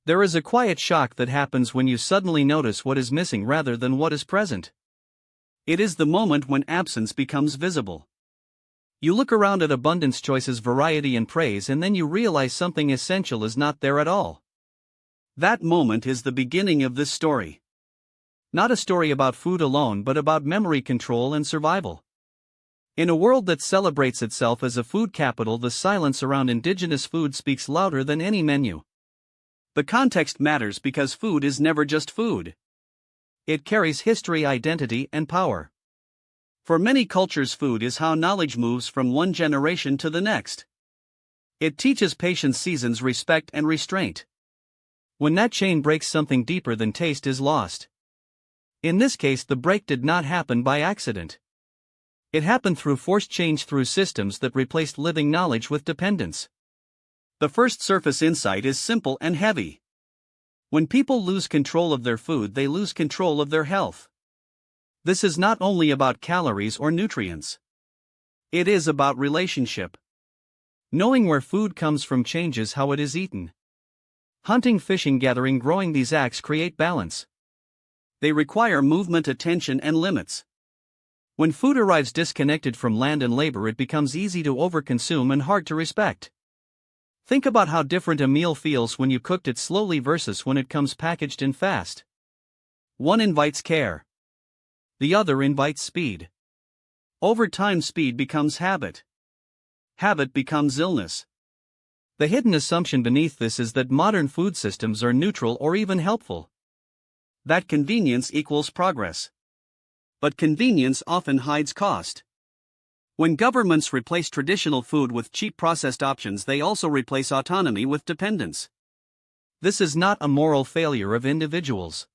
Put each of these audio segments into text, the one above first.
There is a quiet shock that happens when you suddenly notice what is missing rather than what is present. It is the moment when absence becomes visible. You look around at abundance, choices, variety, and praise, and then you realize something essential is not there at all. That moment is the beginning of this story. Not a story about food alone, but about memory control and survival. In a world that celebrates itself as a food capital, the silence around indigenous food speaks louder than any menu. The context matters because food is never just food. It carries history, identity, and power. For many cultures, food is how knowledge moves from one generation to the next. It teaches patience, seasons, respect, and restraint. When that chain breaks, something deeper than taste is lost. In this case, the break did not happen by accident. It happened through forced change, through systems that replaced living knowledge with dependence. The first surface insight is simple and heavy. When people lose control of their food, they lose control of their health. This is not only about calories or nutrients. It is about relationship. Knowing where food comes from changes how it is eaten. Hunting, fishing, gathering, growing, these acts create balance. They require movement, attention, and limits. When food arrives disconnected from land and labor, it becomes easy to overconsume and hard to respect. Think about how different a meal feels when you cooked it slowly versus when it comes packaged in fast. One invites care. The other invites speed. Over time, speed becomes habit. Habit becomes illness. The hidden assumption beneath this is that modern food systems are neutral or even helpful. That convenience equals progress. But convenience often hides cost. When governments replace traditional food with cheap processed options, they also replace autonomy with dependence. This is not a moral failure of individuals.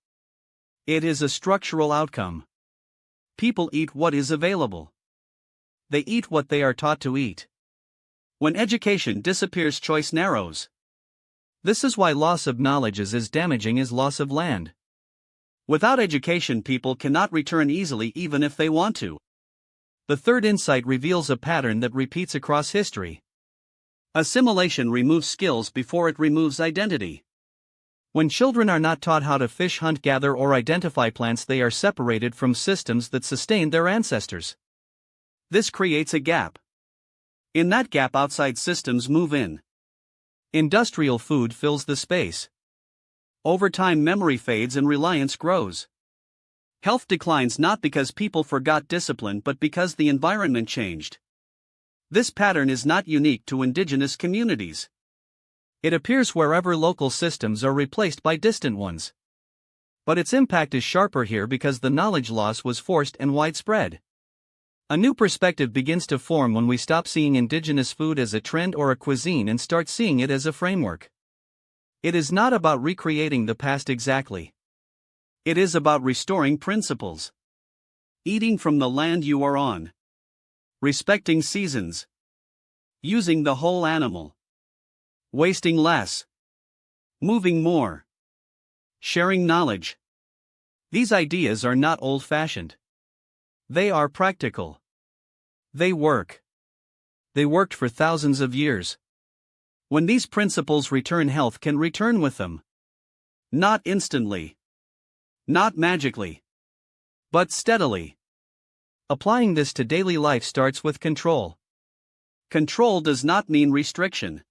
It is a structural outcome. People eat what is available. They eat what they are taught to eat. When education disappears, choice narrows. This is why loss of knowledge is as damaging as loss of land. Without education, people cannot return easily even if they want to. The third insight reveals a pattern that repeats across history. Assimilation removes skills before it removes identity. When children are not taught how to fish, hunt, gather, or identify plants, they are separated from systems that sustained their ancestors. This creates a gap. In that gap, outside systems move in. Industrial food fills the space. Over time, memory fades and reliance grows. Health declines not because people forgot discipline but because the environment changed. This pattern is not unique to indigenous communities. It appears wherever local systems are replaced by distant ones. But its impact is sharper here because the knowledge loss was forced and widespread. A new perspective begins to form when we stop seeing indigenous food as a trend or a cuisine and start seeing it as a framework. It is not about recreating the past exactly. It is about restoring principles. Eating from the land you are on. Respecting seasons. Using the whole animal. Wasting less. Moving more. Sharing knowledge. These ideas are not old-fashioned. They are practical. They work. They worked for thousands of years. When these principles return, health can return with them. Not instantly. Not magically. But steadily. Applying this to daily life starts with control. Control does not mean restriction.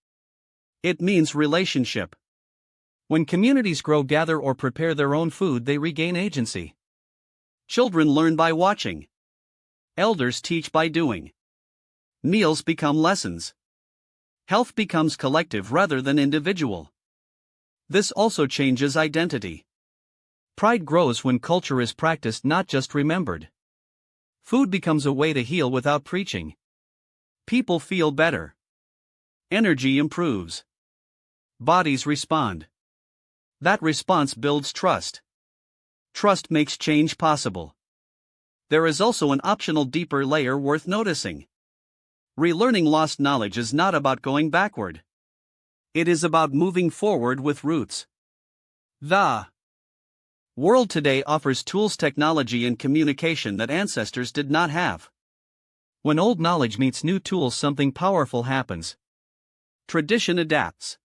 It means relationship. When communities grow, gather, or prepare their own food, they regain agency. Children learn by watching. Elders teach by doing. Meals become lessons. Health becomes collective rather than individual. This also changes identity. Pride grows when culture is practiced, not just remembered. Food becomes a way to heal without preaching. People feel better. Energy improves. Bodies respond. That response builds trust. Trust makes change possible. There is also an optional, deeper layer worth noticing. Relearning lost knowledge is not about going backward. It is about moving forward with roots. The world today offers tools, technology, and communication that ancestors did not have. When old knowledge meets new tools, something powerful happens. Tradition adapts.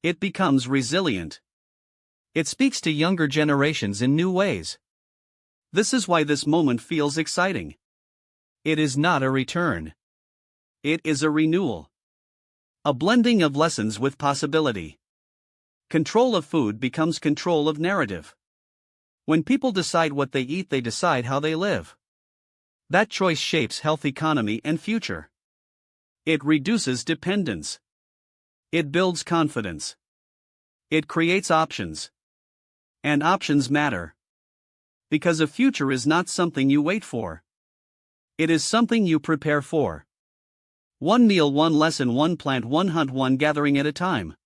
It becomes resilient. It speaks to younger generations in new ways. This is why this moment feels exciting. It is not a return. It is a renewal. A blending of lessons with possibility. Control of food becomes control of narrative. When people decide what they eat, they decide how they live. That choice shapes health, economy, and future. It reduces dependence. It builds confidence. It creates options. And options matter. Because a future is not something you wait for. It is something you prepare for. One meal, one lesson, one plant, one hunt, one gathering at a time.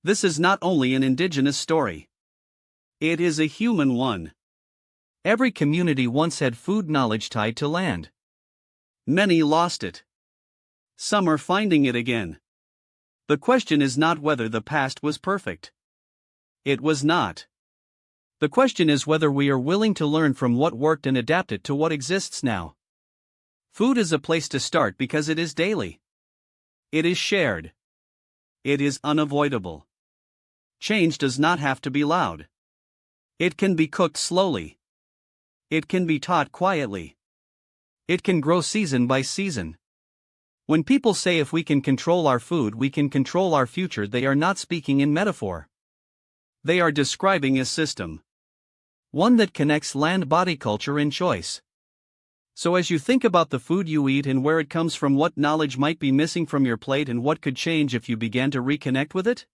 This is not only an indigenous story. It is a human one. Every community once had food knowledge tied to land. Many lost it. Some are finding it again. The question is not whether the past was perfect. It was not. The question is whether we are willing to learn from what worked and adapt it to what exists now. Food is a place to start because it is daily. It is shared. It is unavoidable. Change does not have to be loud. It can be cooked slowly. It can be taught quietly. It can grow season by season. When people say if we can control our food, we can control our future, they are not speaking in metaphor. They are describing a system. One that connects land, body, culture, and choice. So as you think about the food you eat and where it comes from, what knowledge might be missing from your plate and what could change if you began to reconnect with it?